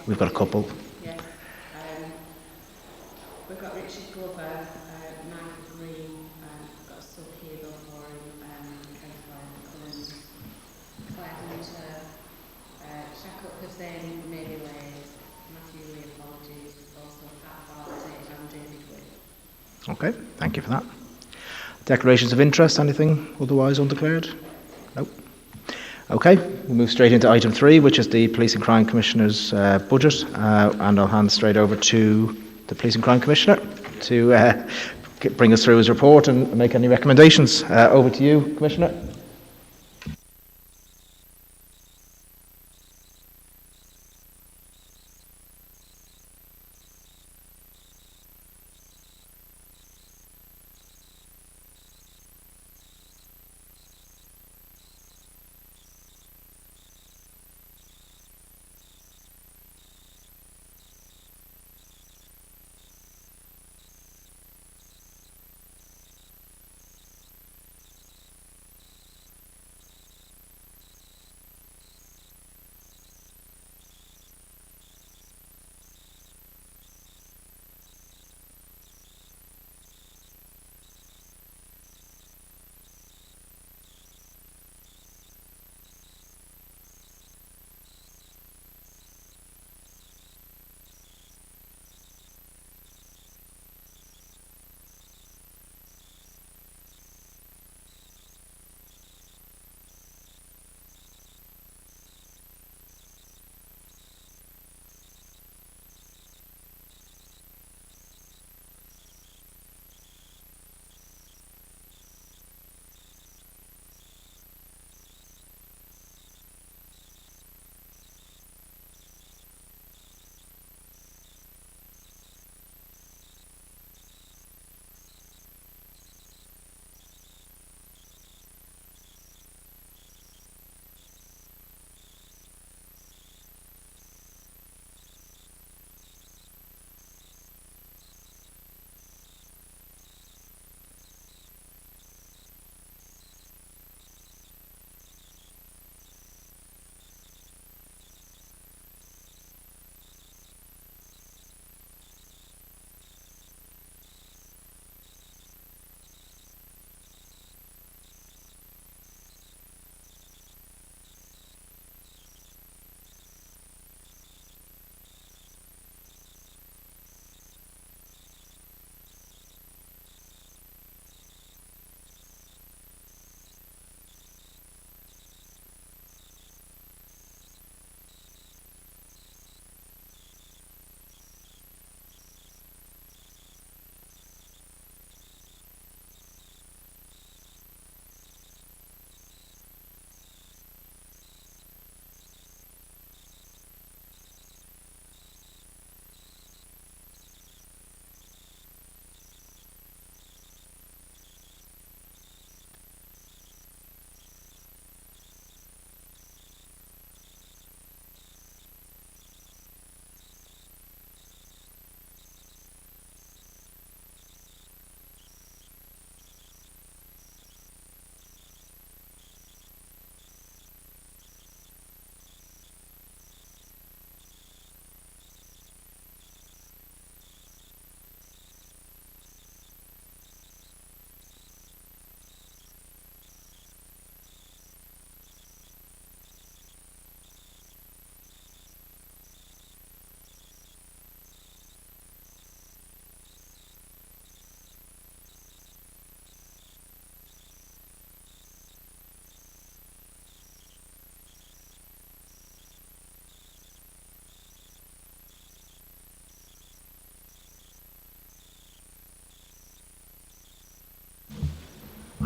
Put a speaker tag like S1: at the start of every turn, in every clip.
S1: We've got a couple.
S2: Yes. We've got Richard Glover, Michael Green, got a sub here though for him, Claire Hunter, Shakut Hussain, Mary Wade, Matthew Lee, apologies, also Pat Bartley and David Witt.
S1: Okay, thank you for that. Declarations of interest, anything otherwise undeclared? Nope. Okay, we'll move straight into item 3, which is the Police and Crime Commissioner's budget, and I'll hand straight over to the Police and Crime Commissioner to bring us through his report and make any recommendations. Over to you, Commissioner.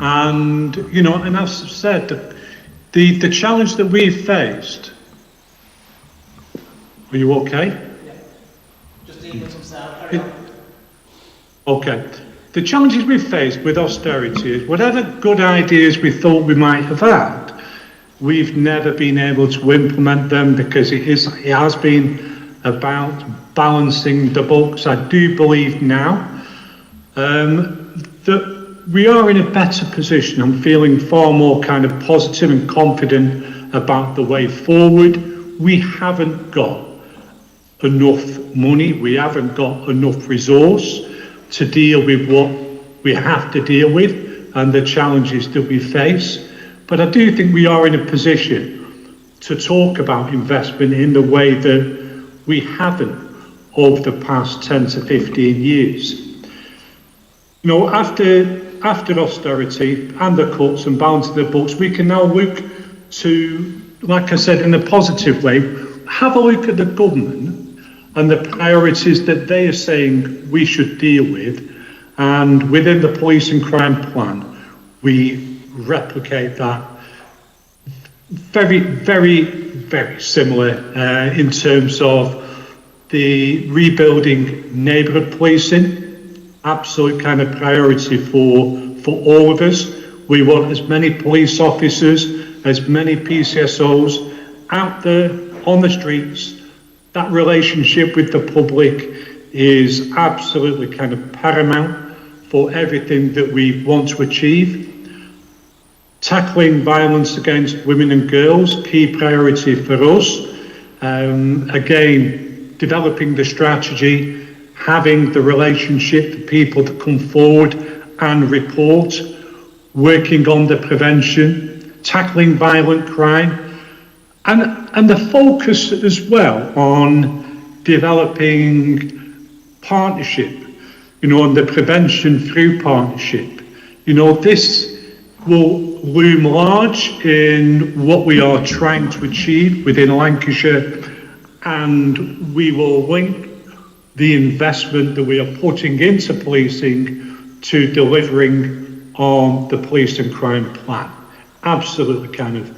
S3: And, you know, and as I've said, the challenge that we've faced. Are you okay?
S1: Yeah. Just dealing with himself.
S3: Okay. The challenges we've faced with austerity is whatever good ideas we thought we might have had, we've never been able to implement them because it has been about balancing the books. I do believe now that we are in a better position. I'm feeling far more kind of positive and confident about the way forward. We haven't got enough money, we haven't got enough resource to deal with what we have to deal with and the challenges that we face. But I do think we are in a position to talk about investment in the way that we haven't over the past 10 to 15 years. You know, after austerity and the cuts and balance the books, we can now look to, like I said, in a positive way, have a look at the government and the priorities that they are saying we should deal with, and within the police and crime plan, we replicate that very, very, very similar in terms of the rebuilding neighbourhood policing, absolute kind of priority for all of us. We want as many police officers, as many PCSOs out there on the streets. That relationship with the public is absolutely kind of paramount for everything that we want to achieve. Tackling violence against women and girls, key priority for us. Again, developing the strategy, having the relationship for people to come forward and report, working on the prevention, tackling violent crime, and the focus as well on developing partnership, you know, on the prevention through partnership. You know, this will loom large in what we are trying to achieve within Lancashire, and we will link the investment that we are putting into policing to delivering on the police and crime plan. Absolutely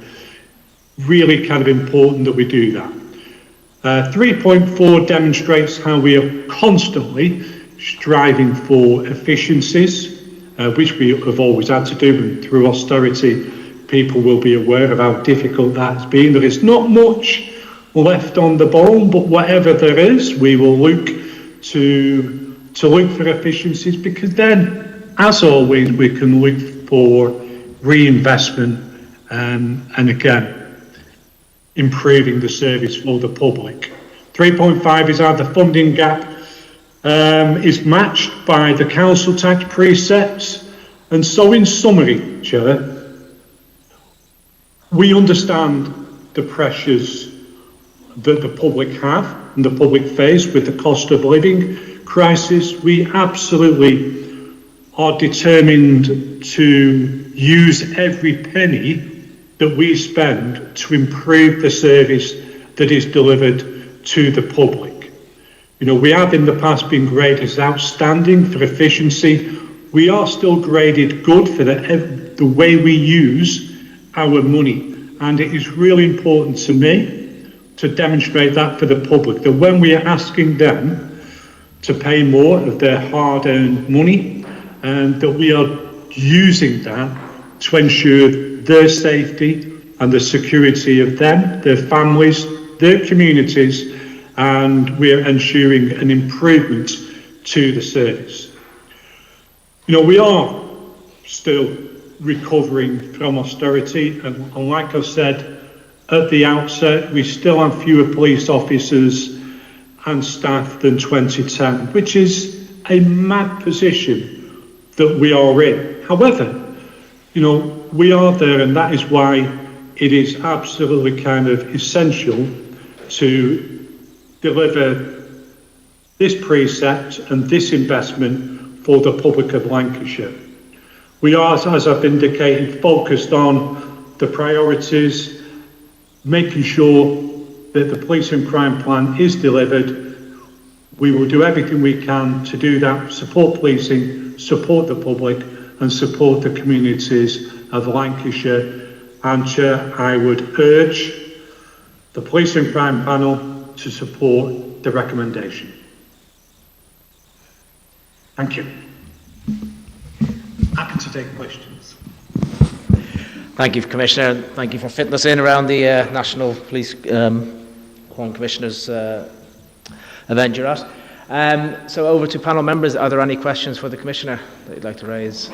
S3: really important that we do that. 3.4 demonstrates how we are constantly striving for efficiencies, which we have always had to do, and through austerity people will be aware of how difficult that has been. There is not much left on the bone, but whatever there is, we will look to look for efficiencies, because then, as always, we can look for reinvestment and again, improving the service for the public. 3.5 is how the funding gap is matched by the council tax precepts. And so in summary, Chair, we understand the pressures that the public have and the public face with the cost of living crisis. We absolutely are determined to use every penny that we spend to improve the service that is delivered to the public. You know, we have in the past been graded as outstanding for efficiency. We are still graded good for the way we use our money. And it is really important to me to demonstrate that for the public, that when we are asking them to pay more of their hard-earned money, and that we are using that to ensure their safety and the security of them, their families, their communities, and we're ensuring an improvement to the service. You know, we are still recovering from austerity, and like I've said at the outset, we still have fewer police officers and staff than 2010, which is a mad position that we are in. However, you know, we are there, and that is why it is absolutely essential to deliver this precept and this investment for the public of Lancashire. We are, as I've indicated, focused on the priorities, making sure that the police and crime plan is delivered. We will do everything we can to do that, support policing, support the public, and support the communities of Lancashire. And Chair, I would urge the Police and Crime Panel to support the recommendation. Thank you. Happy to take questions.
S1: Thank you, Commissioner. Thank you for fitting us in around the National Police Crime Commissioners event you're at. So over to panel members. Are there any questions for the Commissioner that you'd like to raise?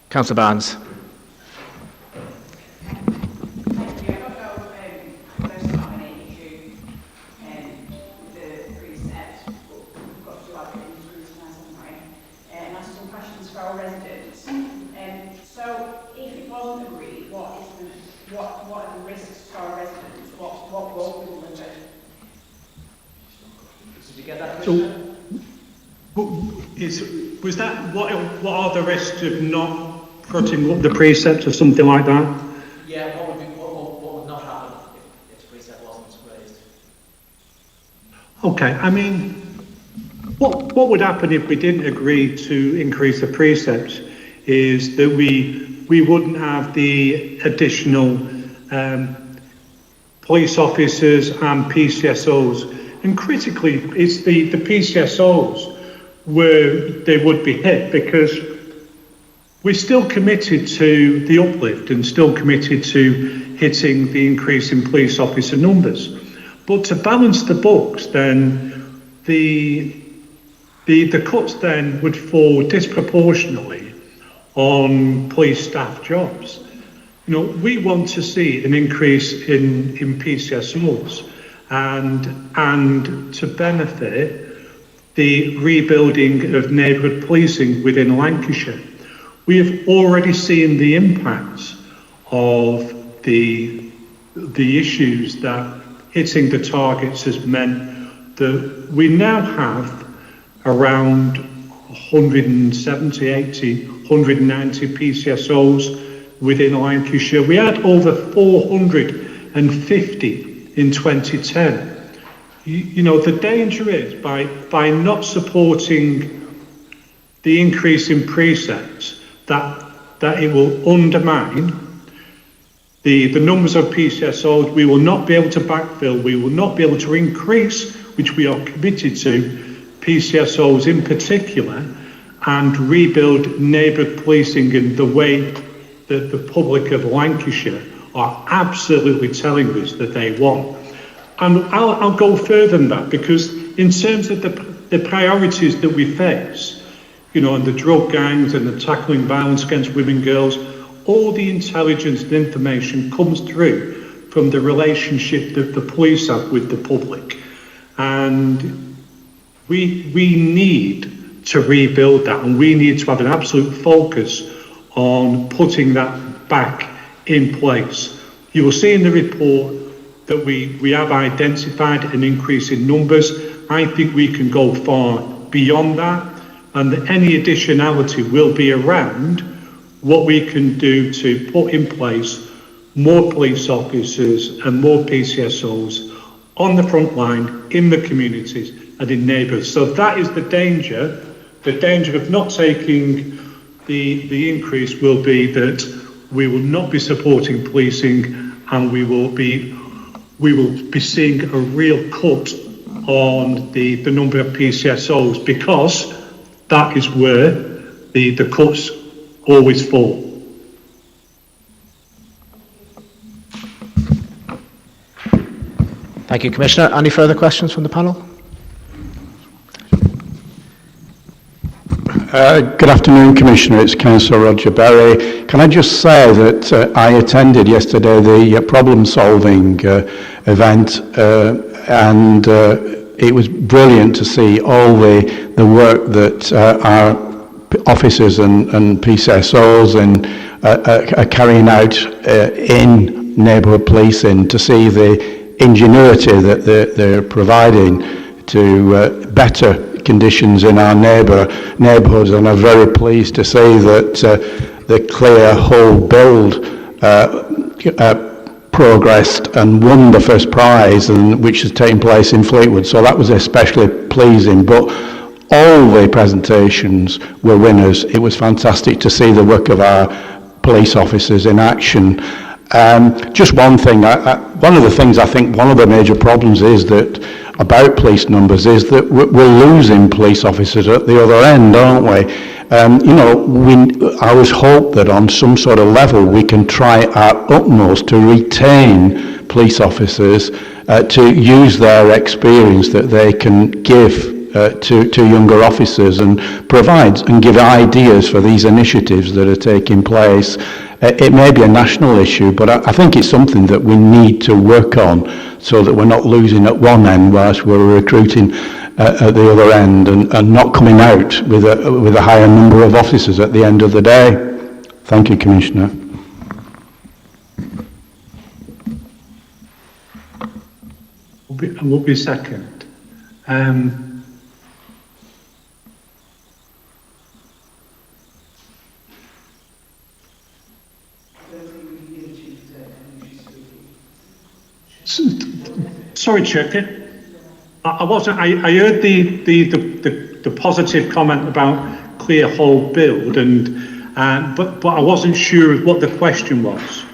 S1: Councillor Barnes.
S4: won't agree, what are the risks to our residents? What won't we deliver?
S1: Did you get that?
S3: So, was that what are the risks of not putting up the precepts or something like that?
S1: Yeah, what would not happen if the precept wasn't raised?
S3: Okay, I mean, what would happen if we didn't agree to increase the precepts is that we wouldn't have the additional police officers and PCSOs. And critically, it's the PCSOs where they would be hit, because we're still committed to the uplift and still committed to hitting the increase in police officer numbers. But to balance the books, then the cuts then would fall disproportionately on police staff jobs. You know, we want to see an increase in PCSOs and to benefit the rebuilding of neighbourhood policing within Lancashire. We have already seen the impacts of the issues that hitting the targets has meant that we now have around 170, 80, 190 PCSOs within Lancashire. We had over 450 in 2010. You know, the danger is by not supporting the increase in precepts that it will undermine the numbers of PCSOs. We will not be able to backfill, we will not be able to increase, which we are committed to, PCSOs in particular, and rebuild neighbourhood policing in the way that the public of Lancashire are absolutely telling us that they want. And I'll go further than that, because in terms of the priorities that we face, you know, and the drug gangs and the tackling violence against women and girls, all the intelligence and information comes through from the relationship that the police have with the public. And we need to rebuild that, and we need to have an absolute focus on putting that back in place. You will see in the report that we have identified an increase in numbers. I think we can go far beyond that, and that any additionality will be around what we can do to put in place more police officers and more PCSOs on the front line, in the communities and in neighbourhoods. So that is the danger of not taking the increase will be that we will not be supporting policing, and we will be seeing a real cut on the number of PCSOs, because that is where the cuts always fall.
S1: Thank you, Commissioner. Any further questions from the panel?
S5: Good afternoon, Commissioner. It's Councillor Roger Berry. Can I just say that I attended yesterday the problem-solving event, and it was brilliant to see all the work that our officers and PCSOs are carrying out in neighbourhood policing, to see the ingenuity that they're providing to better conditions in our neighbourhoods, and I'm very pleased to see that the Clear Hull build progressed and won the first prize, and which has taken place in Fleetwood. So that was especially pleasing. But all the presentations were winners. It was fantastic to see the work of our police officers in action. Just one thing, one of the things I think one of the major problems is that about police numbers is that we're losing police officers at the other end, aren't we? You know, I always hope that on some sort of level we can try our utmost to retain police officers, to use their experience that they can give to younger officers, and provide and give ideas for these initiatives that are taking place. It may be a national issue, but I think it's something that we need to work on, so that we're not losing at one end whilst we're recruiting at the other end, and not coming out with a higher number of officers at the end of the day. Thank you, Commissioner.
S3: will be second. Sorry, Chair. I wasn't. I heard the positive comment about clear whole build, but I wasn't sure of what the question was.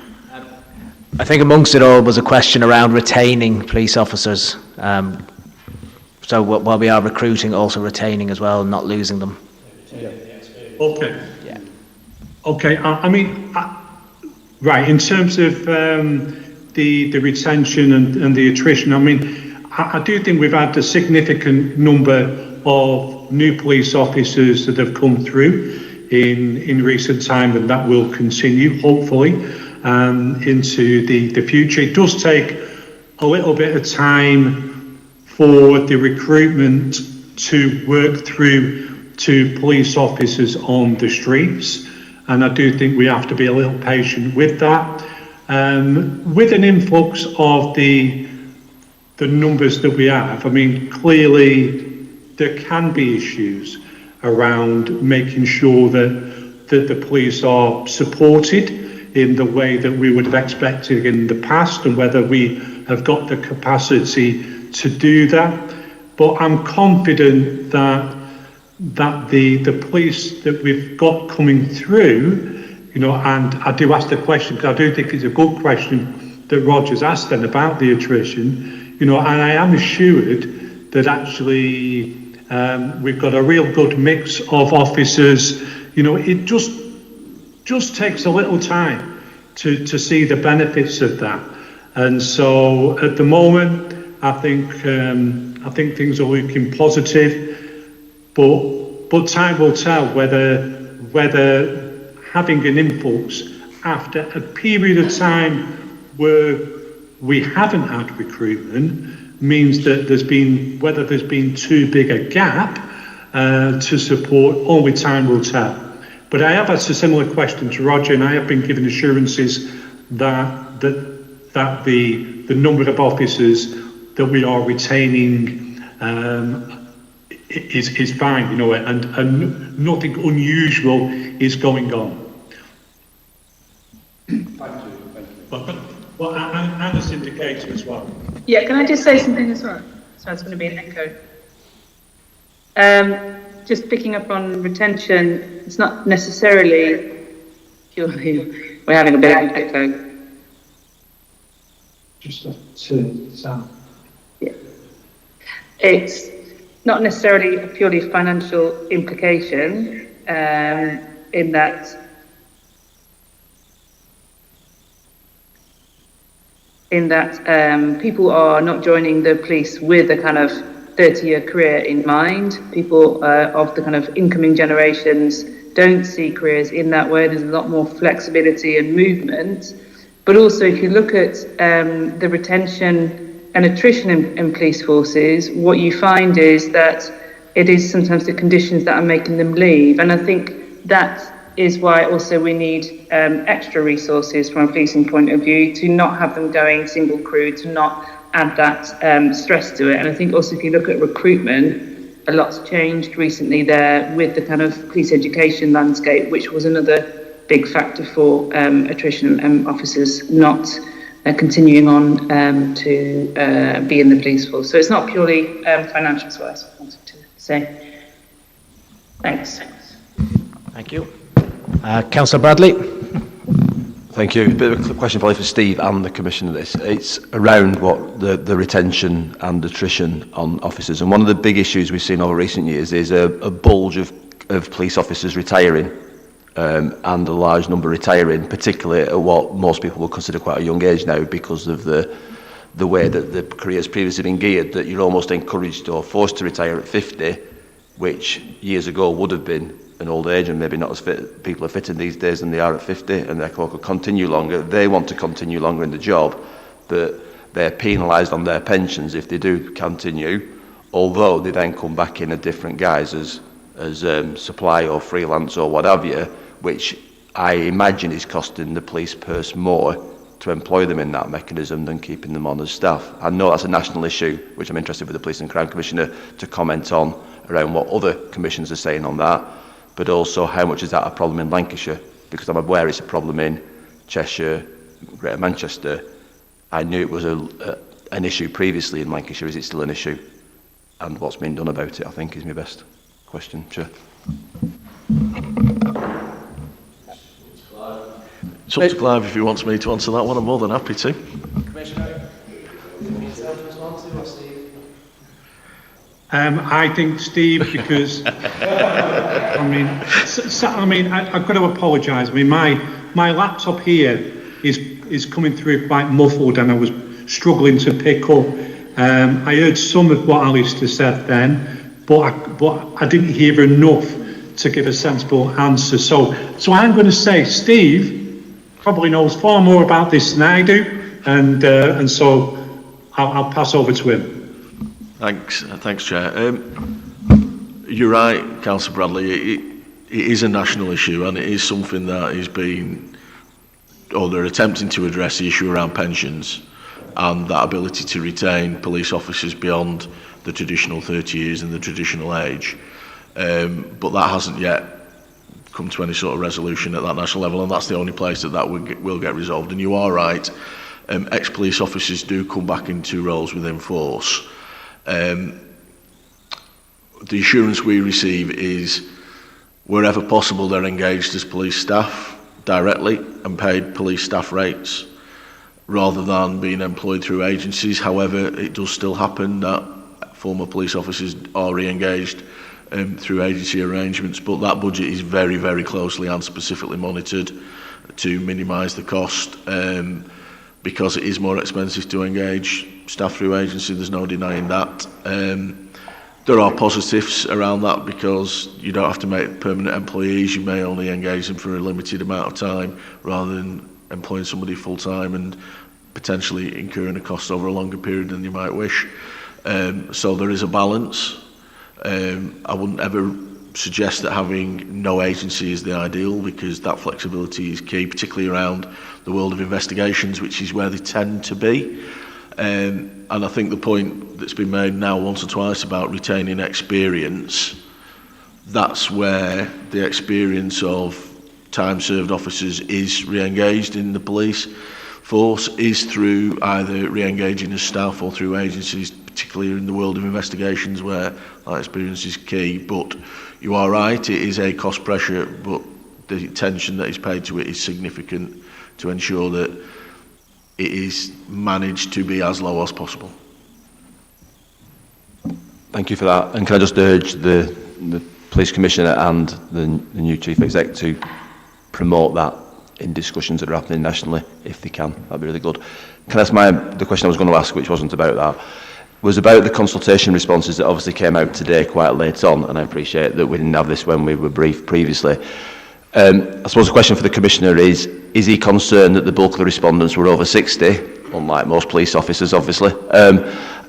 S1: I think amongst it all was a question around retaining police officers. So while we are recruiting, also retaining as well, not losing them.
S3: Okay.
S1: Yeah.
S3: Okay. I mean, right. In terms of the retention and the attrition, I mean, I do think we've had a significant number of new police officers that have come through in recent time, and that will continue, hopefully, into the future. It does take a little bit of time for the recruitment to work through to police officers on the streets, and I do think we have to be a little patient with that. With an influx of the numbers that we have, I mean, clearly there can be issues around making sure that the police are supported in the way that we would have expected in the past, and whether we have got the capacity to do that. But I'm confident that the police that we've got coming through, you know, and I do ask the question because I do think it's a good question that Roger's asked then about the attrition, you know, and I am assured that actually we've got a real good mix of officers. You know, it just takes a little time to see the benefits of that. And so at the moment, I think things are looking positive, but time will tell whether having an influx after a period of time where we haven't had recruitment means that there's been too big a gap to support. Only time will tell. But I have asked a similar question to Roger, and I have been given assurances that the number of officers that we are retaining is fine, you know, and nothing unusual is going on. Thank you. Well, Anna's indicator as well.
S6: Yeah, can I just say something as well? So it's going to be an echo. Just picking up on retention, it's not necessarily purely, we're having a bit of an echo.
S3: Just to sound.
S6: Yeah. It's not necessarily a purely financial implication, in that people are not joining the police with a kind of 30-year career in mind. People of the kind of incoming generations don't see careers in that way. There's a lot more flexibility and movement. But also, if you look at the retention and attrition in police forces, what you find is that it is sometimes the conditions that are making them leave. And I think that is why also we need extra resources from a policing point of view, to not have them going single crew, to not add that stress to it. And I think also if you look at recruitment, a lot's changed recently there with the kind of police education landscape, which was another big factor for attrition and officers not continuing on to be in the police force. So it's not purely financial, so I wanted to say. Thanks.
S1: Thank you. Councillor Bradley.
S7: Thank you. A bit of a question probably for Steve and the Commissioner. This it's around what the retention and attrition on officers, and one of the big issues we've seen over recent years is a bulge of police officers retiring, and a large number retiring, particularly at what most people would consider quite a young age now, because of the way that the careers previously been geared, that you're almost encouraged or forced to retire at 50, which years ago would have been an old age, and maybe not as fit. People are fitter these days than they are at 50, and therefore could continue longer. They want to continue longer in the job, but they're penalised on their pensions if they do continue, although they then come back in a different guise as supply or freelance or what have you, which I imagine is costing the police purse more to employ them in that mechanism than keeping them on as staff. I know that's a national issue, which I'm interested with the Police and Crime Commissioner to comment on around what other commissions are saying on that, but also how much is that a problem in Lancashire, because I'm aware it's a problem in Cheshire, Greater Manchester. I knew it was an issue previously in Lancashire. Is it still an issue? And what's been done about it, I think, is my best question. Chair.
S8: It's up to Clive if he wants me to answer that one. I'm more than happy to.
S1: Commissioner, yourself to respond to, or Steve?
S3: I think Steve, because I've got to apologise. I mean, my laptop here is coming through quite muffled, and I was struggling to pick up. I heard some of what Alistair said then, but I didn't hear enough to give a sensible answer. So I'm going to say Steve probably knows far more about this than I do, and so I'll pass over to him.
S8: Thanks, Chair. You're right, Councillor Bradley. It is a national issue, and it is something that is being, or they're attempting to address the issue around pensions and that ability to retain police officers beyond the traditional 30 years and the traditional age. But that hasn't yet come to any sort of resolution at that national level, and that's the only place that will get resolved. And you are right, ex-police officers do come back into roles within force. The assurance we receive is wherever possible they're engaged as police staff directly and paid police staff rates rather than being employed through agencies. However, it does still happen that former police officers are re-engaged through agency arrangements, but that budget is very, very closely and specifically monitored to minimise the cost because it is more expensive to engage staff through agency. There's no denying that. There are positives around that because you don't have to make permanent employees. You may only engage them for a limited amount of time rather than employing somebody full-time and potentially incurring a cost over a longer period than you might wish. So there is a balance. I wouldn't ever suggest that having no agency is the ideal, because that flexibility is key, particularly around the world of investigations, which is where they tend to be. And I think the point that's been made now once or twice about retaining experience, that's where the experience of time-served officers is re-engaged in the police force, is through either re-engaging as staff or through agencies, particularly in the world of investigations where that experience is key. But you are right, it is a cost pressure, but the attention that is paid to it is significant to ensure that it is managed to be as low as possible.
S7: Thank you for that. And can I just urge the Police Commissioner and the new Chief Exec to promote that in discussions that are happening nationally, if they can. That'd be really good. Can I ask the question I was going to ask, which wasn't about that, was about the consultation responses that obviously came out today quite late on, and I appreciate that we didn't have this when we were briefed previously. I suppose the question for the Commissioner is he concerned that the bulk of the respondents were over 60, unlike most police officers, obviously?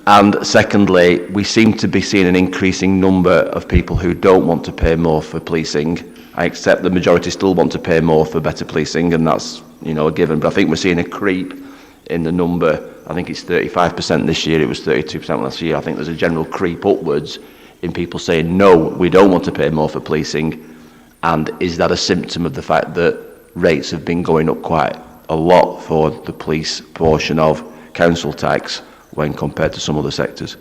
S7: And secondly, we seem to be seeing an increasing number of people who don't want to pay more for policing. I accept the majority still want to pay more for better policing, and that's, you know, a given. But I think we're seeing a creep in the number. I think it's 35% this year. It was 32% last year. I think there's a general creep upwards in people saying, no, we don't want to pay more for policing. And is that a symptom of the fact that rates have been going up quite a lot for the police portion of council tax when compared to some other sectors?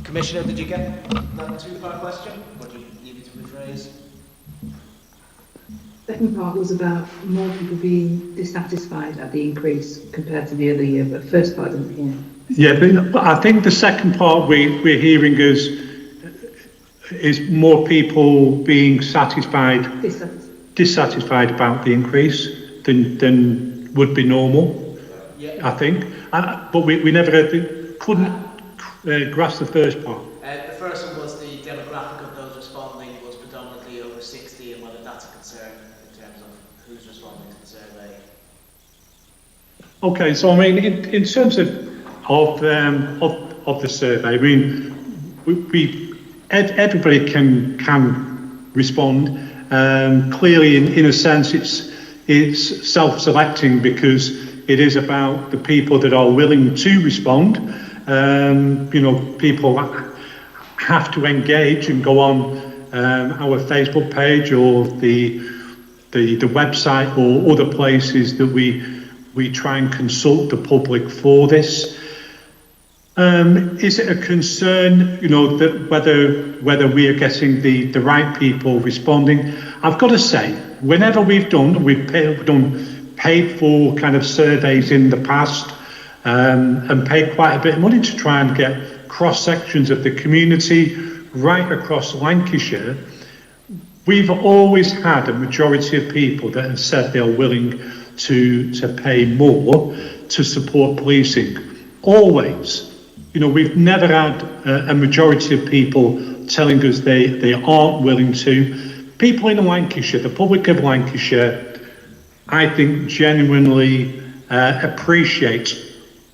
S1: Commissioner, did you get that two-part question? Or do you need me to rephrase?
S6: Second part was about more people being dissatisfied at the increase compared to the other year, but first part I didn't hear.
S3: Yeah, but I think the second part we're hearing is more people being dissatisfied about the increase than would be normal. Yeah. I think, but we never couldn't grasp the first part.
S1: The first one was the demographic of those responding was predominantly over 60, and whether that's a concern in terms of who's responding to the survey.
S3: Okay, so I mean, in terms of the survey, I mean, we everybody can respond. Clearly, in a sense, it's self-selecting because it is about the people that are willing to respond. People have to engage and go on our Facebook page or the website or other places that we try and consult the public for this. Is it a concern, that whether we are getting the right people responding? I've got to say, whenever we've done paid for kind of surveys in the past, and paid quite a bit of money to try and get cross sections of the community right across Lancashire, we've always had a majority of people that have said they're willing to pay more to support policing. Always. We've never had a majority of people telling us they aren't willing to. People in Lancashire, the public of Lancashire, I think genuinely appreciate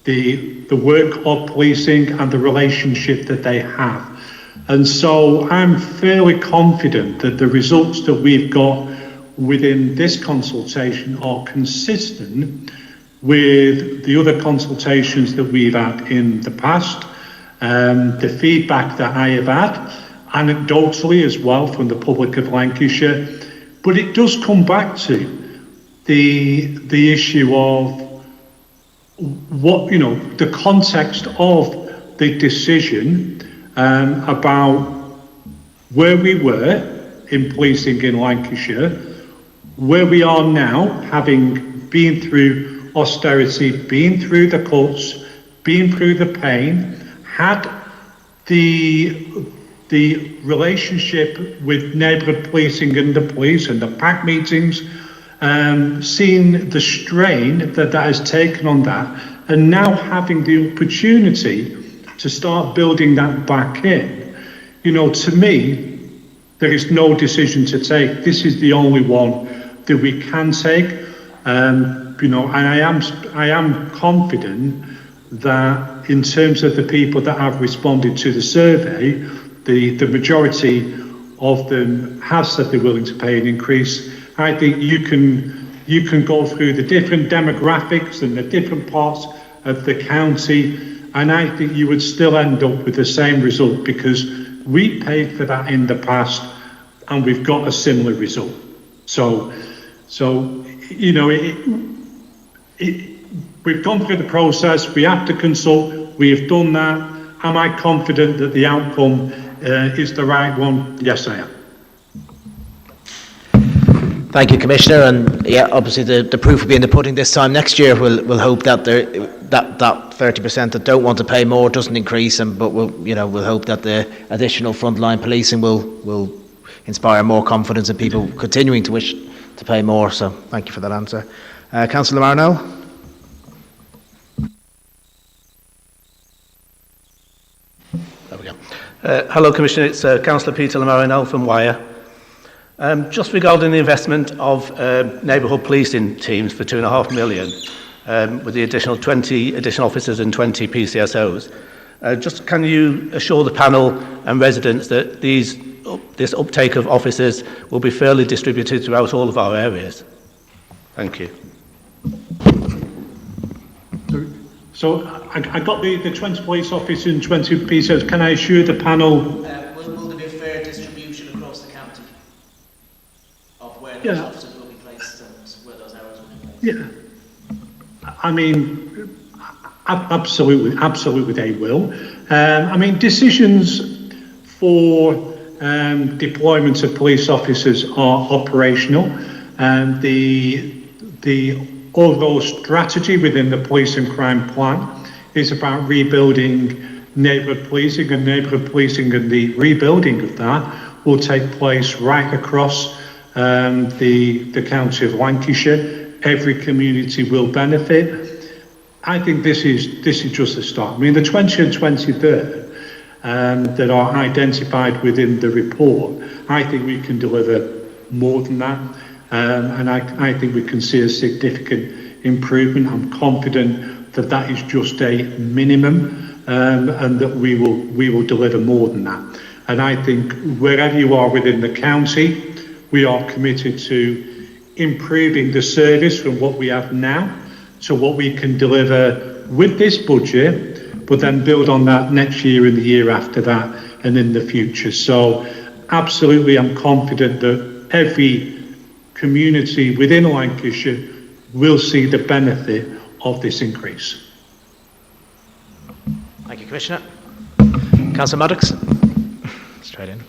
S3: the work of policing and the relationship that they have. And so I'm fairly confident that the results that we've got within this consultation are consistent with the other consultations that we've had in the past, the feedback that I have had, anecdotally as well from the public of Lancashire. But it does come back to the issue of what, the context of the decision about where we were in policing in Lancashire, where we are now, having been through austerity, been through the cuts, been through the pain, had the relationship with neighbourhood policing and the police and the pack meetings, seen the strain that has taken on that, and now having the opportunity to start building that back in. To me, there is no decision to take. This is the only one that we can take. And I am confident that in terms of the people that have responded to the survey, the majority of them have said they're willing to pay an increase. I think you can go through the different demographics and the different parts of the county, and I think you would still end up with the same result because we paid for that in the past and we've got a similar result. So we've gone through the process, we have to consult, we have done that. Am I confident that the outcome is the right one? Yes, I am.
S1: Thank you, Commissioner. And yeah, obviously the proof will be in the pudding this time next year. We'll hope that that 30% that don't want to pay more doesn't increase, but we'll hope that the additional frontline policing will inspire more confidence in people continuing to wish to pay more. So thank you for that answer. Councillor Marnell.
S9: There we go. Hello, Commissioner. It's Councillor Peter Lamarino from Wyre. Just regarding the investment of neighbourhood policing teams for £2.5 million, with the additional 20 additional officers and 20 PCSOs, just can you assure the panel and residents that this uptake of officers will be fairly distributed throughout all of our areas? Thank you.
S3: So I got the 20 police officers and 20 PCSOs. Can I assure the panel?
S1: Will there be a fair distribution across the county of where those officers will be placed and where those hours will be placed?
S3: Yeah, I mean, absolutely they will. I mean, decisions for deployment of police officers are operational, and the overall strategy within the police and crime plan is about rebuilding neighbourhood policing, and neighbourhood policing and the rebuilding of that will take place right across the county of Lancashire. Every community will benefit. I think this is just a start. I mean, the 20 and 23rd that are identified within the report, I think we can deliver more than that. And I think we can see a significant improvement. I'm confident that that is just a minimum, and that we will deliver more than that. And I think wherever you are within the county, we are committed to improving the service from what we have now to what we can deliver with this budget, but then build on that next year and the year after that and in the future. So absolutely, I'm confident that every community within Lancashire will see the benefit of this increase.
S1: Thank you, Commissioner. Councillor Maddox. Straight in.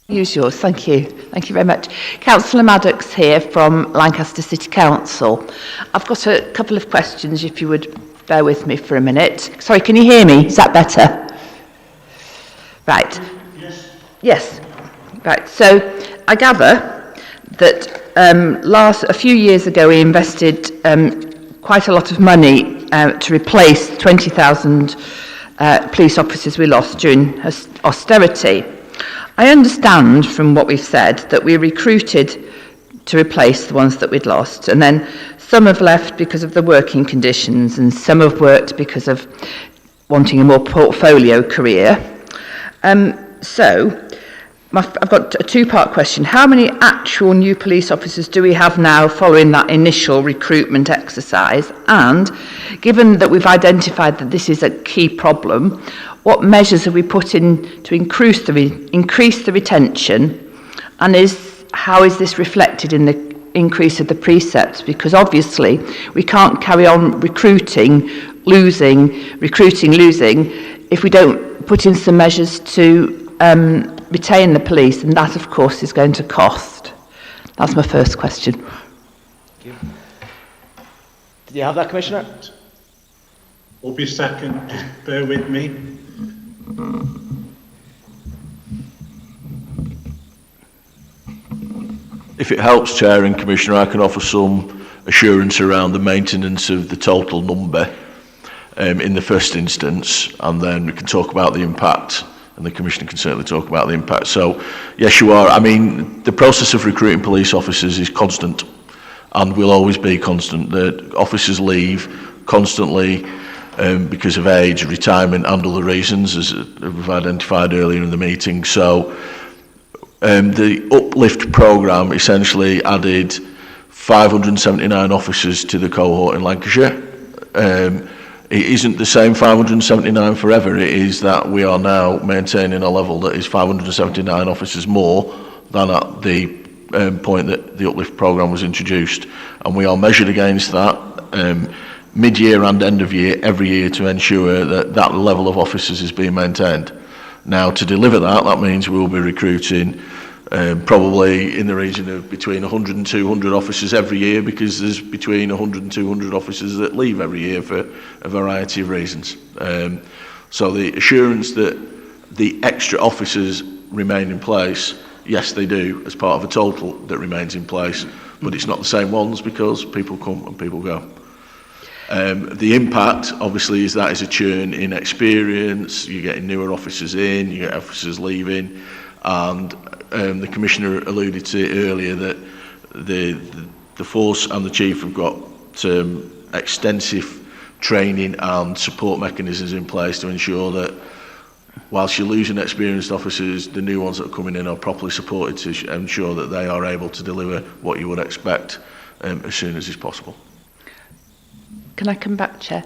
S10: Use yours, thank you. Thank you very much. Councillor Maddox here from Lancaster City Council. I've got a couple of questions, if you would bear with me for a minute. Sorry, can you hear me? Is that better? Right. Yes. Right, so I gather that a few years ago we invested quite a lot of money to replace 20,000 police officers we lost during austerity. I understand from what we've said that we recruited to replace the ones that we'd lost, and then some have left because of the working conditions and some have worked because of wanting a more portfolio career. I've got a two-part question. How many actual new police officers do we have now following that initial recruitment exercise? And given that we've identified that this is a key problem, what measures have we put in to increase the retention? And how is this reflected in the increase of the precepts? Because obviously we can't carry on recruiting, losing, if we don't put in some measures to retain the police, and that of course is going to cost. That's my first question.
S1: Thank you. Did you have that, Commissioner?
S3: Will be second, just bear with me.
S8: If it helps, Chair and Commissioner, I can offer some assurance around the maintenance of the total number in the first instance, and then we can talk about the impact, and the Commissioner can certainly talk about the impact. So, yes, you are. I mean, the process of recruiting police officers is constant and will always be constant. The officers leave constantly because of age, retirement and other reasons, as we've identified earlier in the meeting. So the Uplift programme essentially added 579 officers to the cohort in Lancashire. It isn't the same 579 forever. It is that we are now maintaining a level that is 579 officers more than at the point that the Uplift programme was introduced. And we are measured against that mid-year and end of year, every year, to ensure that that level of officers is being maintained. Now, to deliver that, that means we will be recruiting probably in the region of between 100 and 200 officers every year, because there's between 100 and 200 officers that leave every year for a variety of reasons. So the assurance that the extra officers remain in place, yes, they do, as part of a total that remains in place, but it's not the same ones because people come and people go. The impact, obviously, is that is a churn in experience. You're getting newer officers in, you get officers leaving, and the Commissioner alluded to it earlier that the force and the Chief have got extensive training and support mechanisms in place to ensure that whilst you're losing experienced officers, the new ones that are coming in are properly supported to ensure that they are able to deliver what you would expect as soon as is possible.
S10: Can I come back, Chair?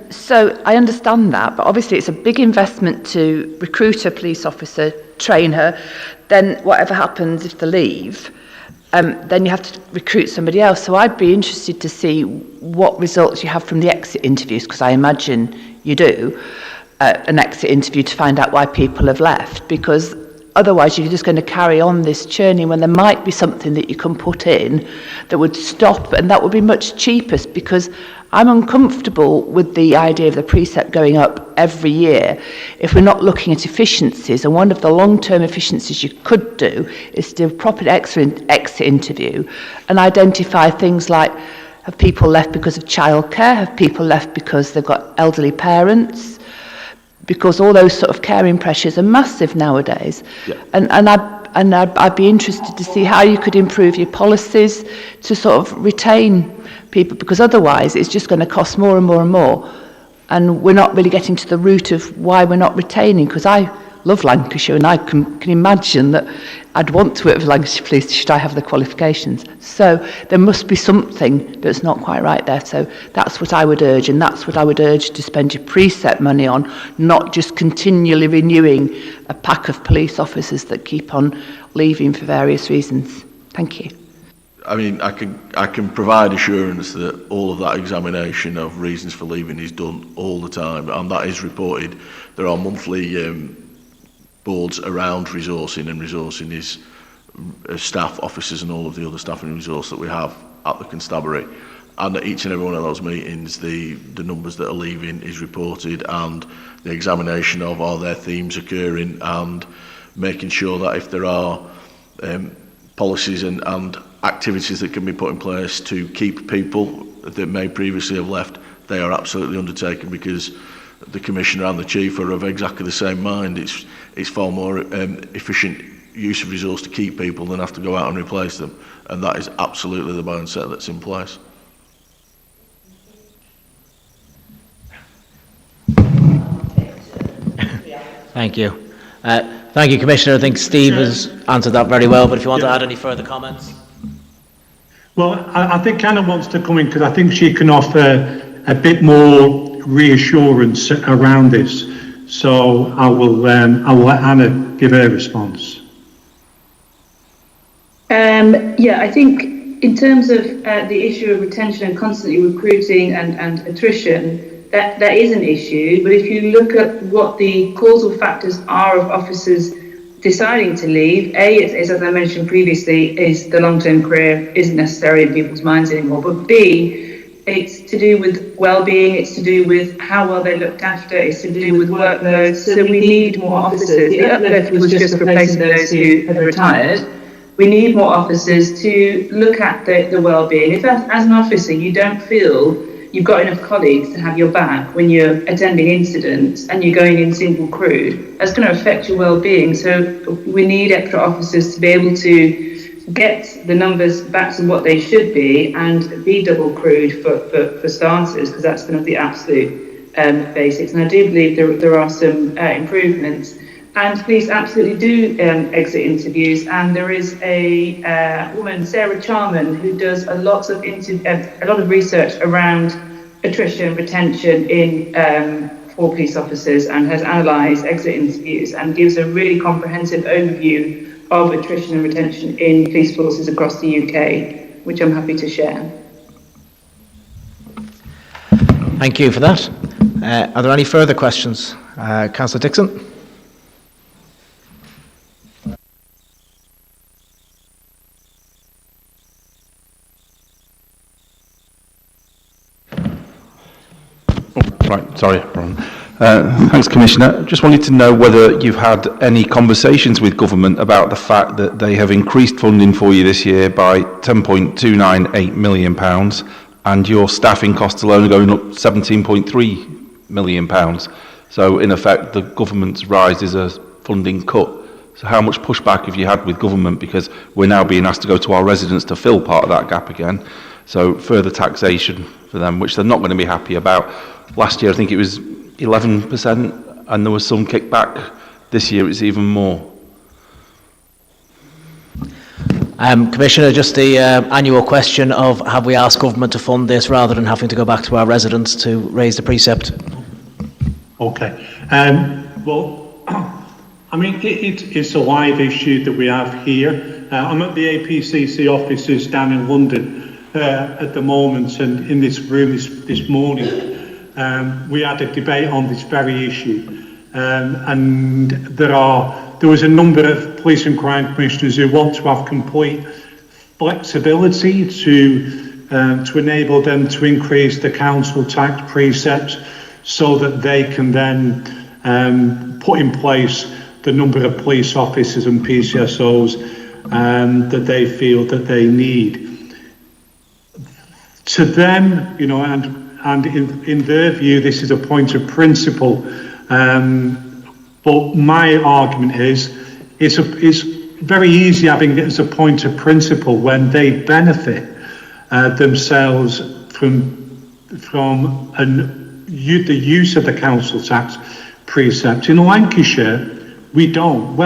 S10: So I understand that, but obviously it's a big investment to recruit a police officer, train her, then whatever happens if they leave, then you have to recruit somebody else. So I'd be interested to see what results you have from the exit interviews, because I imagine you do an exit interview to find out why people have left, because otherwise you're just going to carry on this churning when there might be something that you can put in that would stop, and that would be much cheaper, because I'm uncomfortable with the idea of the precept going up every year if we're not looking at efficiencies. And one of the long-term efficiencies you could do is to do a proper exit interview and identify things like, have people left because of childcare? Have people left because they've got elderly parents? because all those sort of caring pressures are massive nowadays.
S7: Yeah.
S10: And I'd be interested to see how you could improve your policies to sort of retain people, because otherwise it's just going to cost more and more and more. And we're not really getting to the root of why we're not retaining, because I love Lancashire and I can imagine that I'd want to work for Lancashire Police should I have the qualifications. So there must be something that's not quite right there. So that's what I would urge, and that's what I would urge to spend your preset money on, not just continually renewing a pack of police officers that keep on leaving for various reasons. Thank you.
S8: I mean, I can provide assurance that all of that examination of reasons for leaving is done all the time, and that is reported. There are monthly boards around resourcing, and resourcing is staff, officers and all of the other staff and resource that we have at the constabulary. And at each and every one of those meetings, the numbers that are leaving is reported, and the examination of are there themes occurring, and making sure that if there are policies and activities that can be put in place to keep people that may previously have left, they are absolutely undertaken, because the Commissioner and the Chief are of exactly the same mind. It's far more efficient use of resource to keep people than have to go out and replace them, and that is absolutely the mindset that's in place.
S1: Thank you. Thank you, Commissioner. I think Steve has answered that very well, but if you want to add any further comments.
S3: Well, I think Anna wants to come in because I think she can offer a bit more reassurance around this. So I will let Anna give her response.
S6: Yeah, I think in terms of the issue of retention and constantly recruiting and attrition, that is an issue. But if you look at what the causal factors are of officers deciding to leave, as I mentioned previously, is the long-term career isn't necessarily in people's minds anymore. But B, it's to do with well-being, it's to do with how well they're looked after, it's to do with workload. So we need more officers. The uplift was just replacing those who had retired. We need more officers to look at the well-being. If as an officer you don't feel you've got enough colleagues to have your back when you're attending incidents and you're going in single crewed, that's going to affect your well-being. So we need extra officers to be able to get the numbers back to what they should be and be double crewed for starters, because that's kind of the absolute basics. And I do believe there are some improvements. And police absolutely do exit interviews, and there is a woman, Sarah Charman, who does a lot of research around attrition, retention for police officers, and has analysed exit interviews and gives a really comprehensive overview of attrition and retention in police forces across the UK, which I'm happy to share.
S1: Thank you for that. Are there any further questions? Councillor Dixon?
S11: Right, sorry, Ron. Thanks, Commissioner. Just wanted to know whether you've had any conversations with government about the fact that they have increased funding for you this year by £10.298 million, and your staffing costs alone are going up £17.3 million. So, in effect, the government's rise is a funding cut. So how much pushback have you had with government? Because we're now being asked to go to our residents to fill part of that gap again. So further taxation for them, which they're not going to be happy about. Last year, I think it was 11%, and there was some kickback. This year, it's even more.
S1: Commissioner, just the annual question of have we asked government to fund this rather than having to go back to our residents to raise the precept?
S3: Okay. Well, I mean, it's a live issue that we have here. I'm at the APCC offices down in London at the moment, and in this room this morning, we had a debate on this very issue, and there was a number of police and crime commissioners who want to have complete flexibility to enable them to increase the council tax precepts so that they can then put in place the number of police officers and PCSOs that they feel that they need. To them, you know, and in their view, this is a point of principle But my argument is, it's very easy having it as a point of principle when they benefit themselves from the use of the council tax precept. In Lancashire, we don't.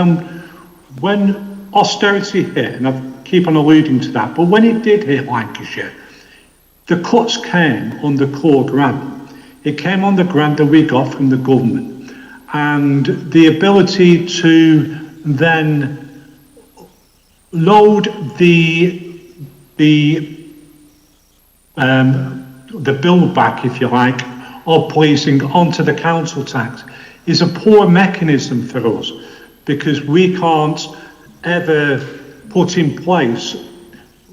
S3: When austerity hit, and I keep on alluding to that, but when it did hit Lancashire, the cuts came on the core grant. It came on the grant that we got from the government, and the ability to then load the build back, if you like, of policing onto the council tax is a poor mechanism for us, because we can't ever put in place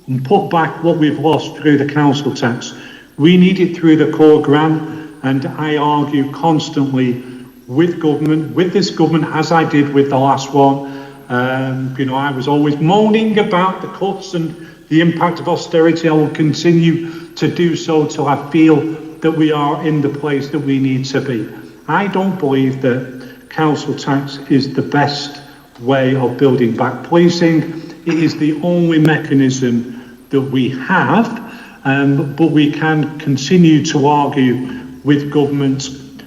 S3: and put back what we've lost through the council tax. We need it through the core grant, and I argue constantly with government, with this government, as I did with the last one. I was always moaning about the cuts and the impact of austerity. I will continue to do so till I feel that we are in the place that we need to be. I don't believe that council tax is the best way of building back policing. It is the only mechanism that we have, but we can continue to argue with government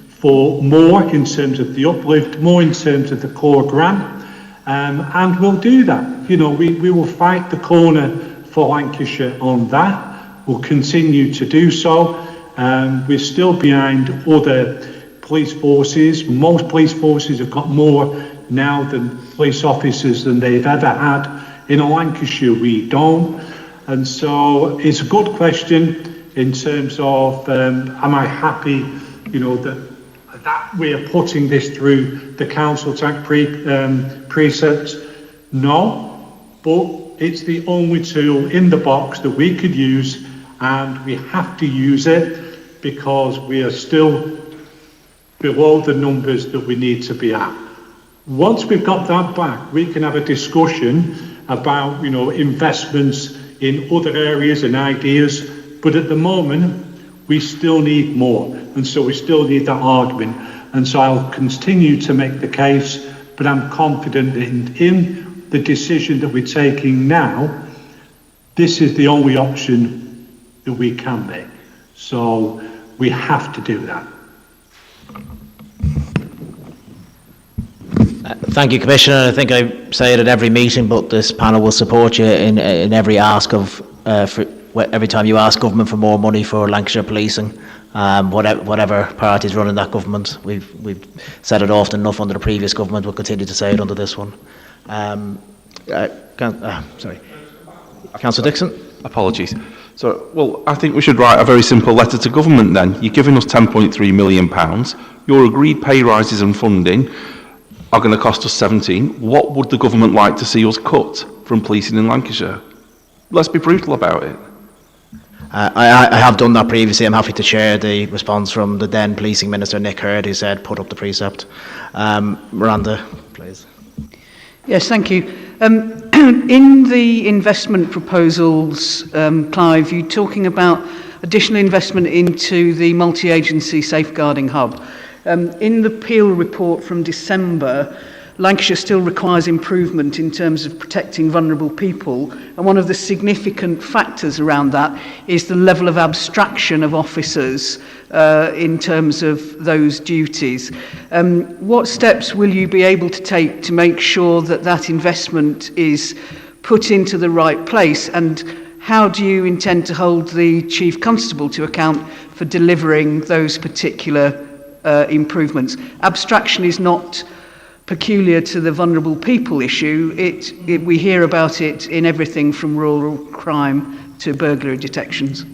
S3: for more in terms of the uplift, more in terms of the core grant, and we'll do that. We will fight the corner for Lancashire on that. We'll continue to do so. We're still behind other police forces. Most police forces have got more now than police officers than they've ever had. In Lancashire, we don't. And so it's a good question in terms of, am I happy, that we're putting this through the council tax precepts? No, but it's the only tool in the box that we could use, and we have to use it because we are still below the numbers that we need to be at. Once we've got that back, we can have a discussion about, investments in other areas and ideas, but at the moment, we still need more, and so we still need that argument. And so I'll continue to make the case, but I'm confident that in the decision that we're taking now, this is the only option that we can make. So we have to do that.
S1: Thank you, Commissioner. I think I say it at every meeting, but this panel will support you in every ask of every time you ask government for more money for Lancashire policing, whatever party is running that government. We've said it often enough under the previous government. We'll continue to say it under this one. Sorry, Councillor Dixon.
S11: Apologies. So, I think we should write a very simple letter to government then. You're giving us £10.3 million. Your agreed pay rises and funding are going to cost us 17. What would the government like to see us cut from policing in Lancashire? Let's be brutal about it.
S1: I have done that previously. I'm happy to share the response from the then Policing Minister, Nick Hurd, who said put up the precept. Miranda, please.
S4: Yes, thank you. In the investment proposals, Clive, you're talking about additional investment into the multi-agency safeguarding hub. In the Peel report from December, Lancashire still requires improvement in terms of protecting vulnerable people, and one of the significant factors around that is the level of abstraction of officers in terms of those duties. What steps will you be able to take to make sure that that investment is put into the right place, and how do you intend to hold the Chief Constable to account for delivering those particular improvements? Abstraction is not peculiar to the vulnerable people issue. We hear about it in everything from rural crime to burglary detections.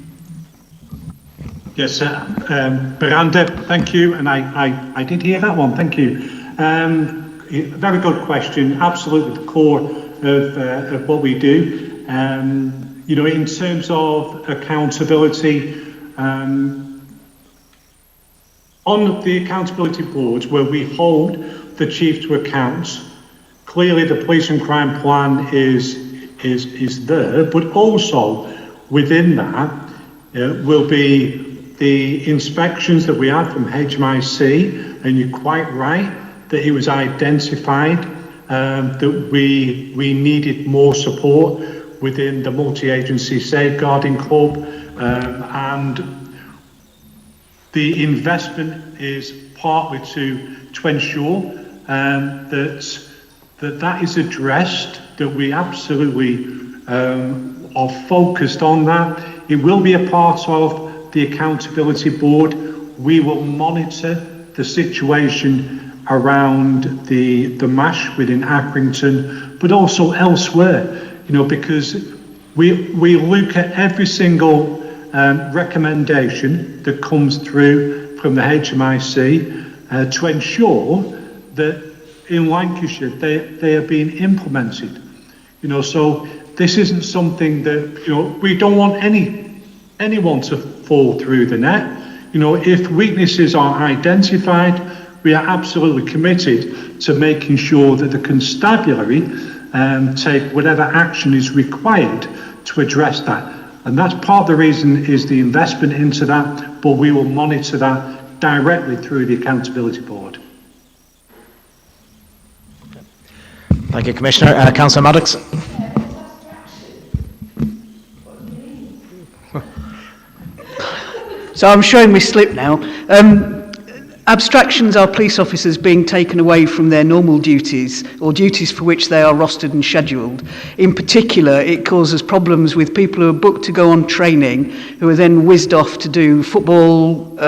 S3: Yes, Miranda, thank you, and I did hear that one, thank you. Very good question, absolutely the core of what we do. In terms of accountability, on the accountability boards where we hold the chief to account, clearly the police and crime plan is there, but also within that will be the inspections that we had from HMIC, and you're quite right that it was identified that we needed more support within the multi-agency safeguarding club, and the investment is partly to ensure that is addressed, that we absolutely are focused on that. It will be a part of the accountability board. We will monitor the situation around the MASH within Accrington, but also elsewhere, because we look at every single recommendation that comes through from the HMIC to ensure that in Lancashire they are being implemented. So this isn't something that, we don't want anyone to fall through the net. If weaknesses are identified, we are absolutely committed to making sure that the constabulary take whatever action is required to address that. And that's part of the reason is the investment into that, but we will monitor that directly through the accountability board.
S1: Thank you, Commissioner. Councillor Maddox.
S4: So I'm showing my slip now. Abstractions are police officers being taken away from their normal duties or duties for which they are rostered and scheduled. In particular, it causes problems with people who are booked to go on training, who are then whizzed off to do football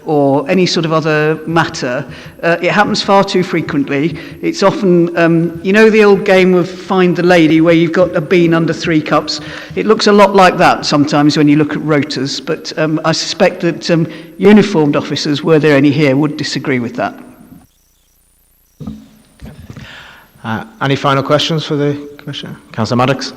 S4: or any sort of other matter. It happens far too frequently. It's often, the old game of Find the Lady where you've got a bean under 3 cups. It looks a lot like that sometimes when you look at rotas, but I suspect that uniformed officers, were there any here, would disagree with that.
S1: Any final questions for the Commissioner? Councillor Maddox.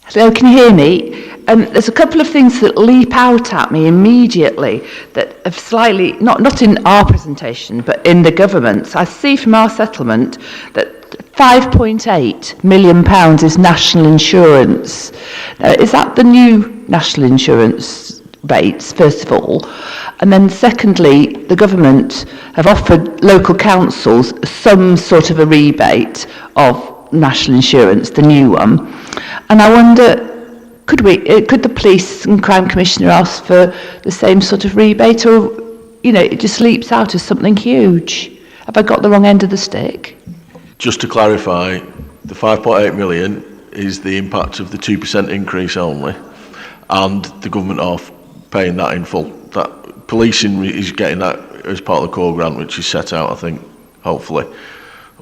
S10: Hello, can you hear me? There's a couple of things that leap out at me immediately that have slightly, not in our presentation, but in the government's. I see from our settlement that £5.8 million is national insurance. Now, is that the new national insurance rates, first of all? And then secondly, the government have offered local councils some sort of a rebate of national insurance, the new one. And I wonder, could the Police and Crime Commissioner ask for the same sort of rebate, or, it just leaps out as something huge? Have I got the wrong end of the stick?
S8: Just to clarify, the 5.8 million is the impact of the 2% increase only, and the government are paying that in full. That policing is getting that as part of the core grant, which is set out, I think, hopefully.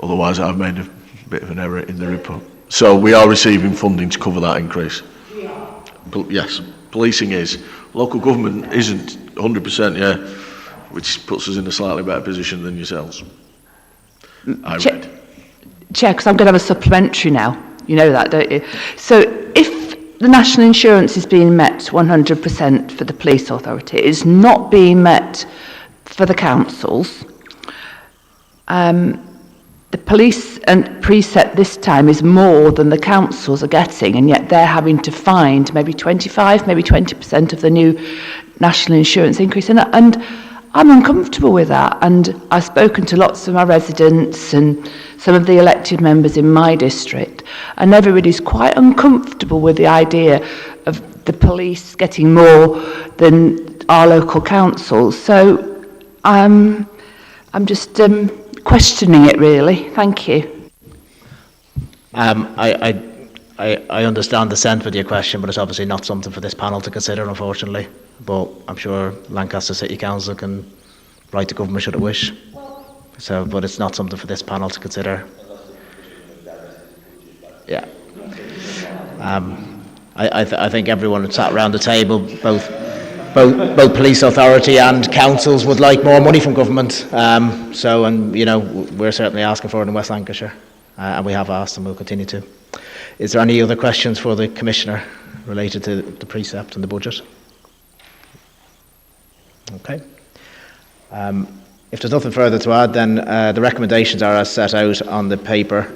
S8: Otherwise, I've made a bit of an error in the report. So we are receiving funding to cover that increase. Yes, policing is. Local government isn't 100%, yeah, which puts us in a slightly better position than yourselves.
S10: Chair, because I'm going to have a supplementary now. You know that, don't you? So if the national insurance is being met 100% for the police authority, it is not being met for the councils. The police and precept this time is more than the councils are getting, and yet they're having to find maybe 25, maybe 20% of the new national insurance increase. And I'm uncomfortable with that. And I've spoken to lots of my residents and some of the elected members in my district, and everybody's quite uncomfortable with the idea of the police getting more than our local councils. So I'm just questioning it, really. Thank you.
S1: I understand the sense of your question, but it's obviously not something for this panel to consider, unfortunately. But I'm sure Lancaster City Council can write to government should it wish. So, but it's not something for this panel to consider. Yeah. I think everyone sat around the table, both police authority and councils, would like more money from government. We're certainly asking for it in West Lancashire, and we have asked, and we'll continue to. Is there any other questions for the Commissioner related to the precept and the budget? Okay. If there's nothing further to add, then the recommendations are as set out on the paper.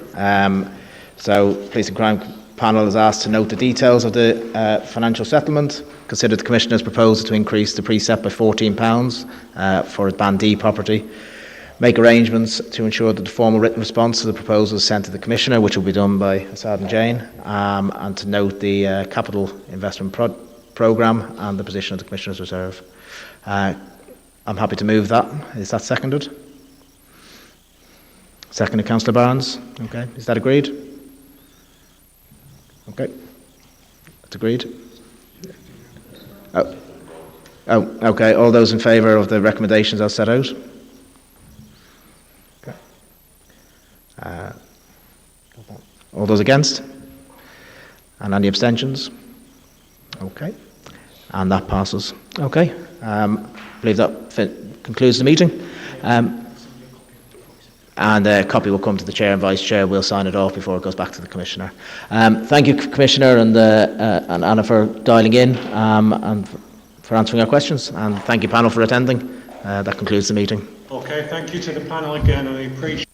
S1: So, Police and Crime panel is asked to note the details of the financial settlement, consider the Commissioner's proposal to increase the precept by £14 for Band D property, make arrangements to ensure that the formal written response to the proposal is sent to the Commissioner, which will be done by Assad and Jane, and to note the capital investment programme and the position of the Commissioner's reserve. I'm happy to move that. Is that seconded? Seconded, Councillor Barnes. Okay, is that agreed? Okay, that's agreed. Oh, okay. All those in favour of the recommendations as set out? Okay. All those against? And any abstentions? Okay, and that passes. Okay, I believe that concludes the meeting. And a copy will come to the Chair and Vice Chair. We'll sign it off before it goes back to the Commissioner. Thank you, Commissioner and Anna, for dialing in and for answering our questions. And thank you, panel, for attending. That concludes the meeting.
S3: Okay, thank you to the panel again. I appreciate